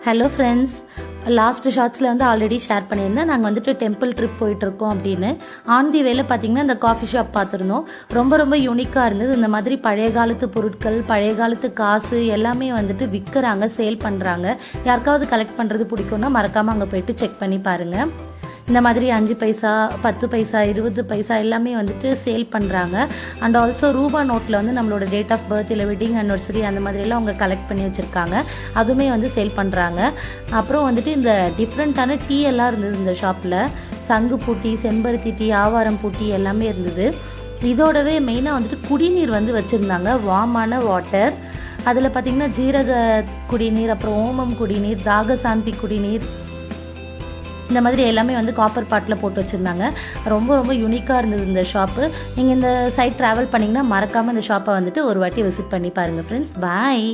Hello friends, last ஷார்ட்ஸில் வந்து already share பண்ணியிருந்தேன். நாங்கள் வந்துட்டு டெம்பிள் ட்ரிப் போயிட்டுருக்கோம் அப்படின்னு. ஆன் தி வேல பார்த்திங்கன்னா இந்த காஃபி ஷாப் பார்த்துருந்தோம். ரொம்ப யூனிக்காக இருந்தது. இந்த மாதிரி பழைய காலத்து பொருட்கள், பழைய காலத்து காசு எல்லாமே வந்துட்டு விற்கிறாங்க, சேல் பண்ணுறாங்க. யாருக்காவது கலெக்ட் பண்ணுறது பிடிக்கும்னா மறக்காமல் அங்கே போயிட்டு செக் பண்ணி பாருங்கள். இந்த மாதிரி 5 பைசா, 10 பைசா, 20 பைசா எல்லாமே வந்துட்டு சேல் பண்ணுறாங்க. அண்ட் ஆல்சோ ரூபா நோட்டில் வந்து நம்மளோட டேட் ஆஃப் பர்த் இல்லை வெட்டிங் அனிவர்சரி அந்த மாதிரிலாம் அவங்க கலெக்ட் பண்ணி வச்சுருக்காங்க. அதுவுமே வந்து சேல் பண்ணுறாங்க. அப்புறம் வந்துட்டு இந்த டிஃப்ரெண்ட்டான டீ எல்லாம் இருந்தது இந்த ஷாப்பில். சங்கு பூட்டி, செம்பருத்தி டீ, ஆவாரம் பூட்டி எல்லாமே இருந்தது. இதோடவே மெயினாக வந்துட்டு குடிநீர் வந்து வச்சுருந்தாங்க, வார்மான வாட்டர். அதில் பார்த்திங்கன்னா ஜீரக குடிநீர், அப்புறம் ஓமம் குடிநீர், தாகசாந்தி குடிநீர், இந்த மாதிரி எல்லாமே வந்து காப்பர் பாட்டில் போட்டு வச்சுருந்தாங்க. ரொம்ப யூனிக்காக இருந்தது இந்த ஷாப்பு. நீங்கள் இந்த சைட் ட்ராவல் பண்ணிங்கன்னா மறக்காமல் இந்த ஷாப்பை வந்துட்டு ஒரு வாட்டி விசிட் பண்ணி பாருங்கள் ஃப்ரெண்ட்ஸ். பாய்.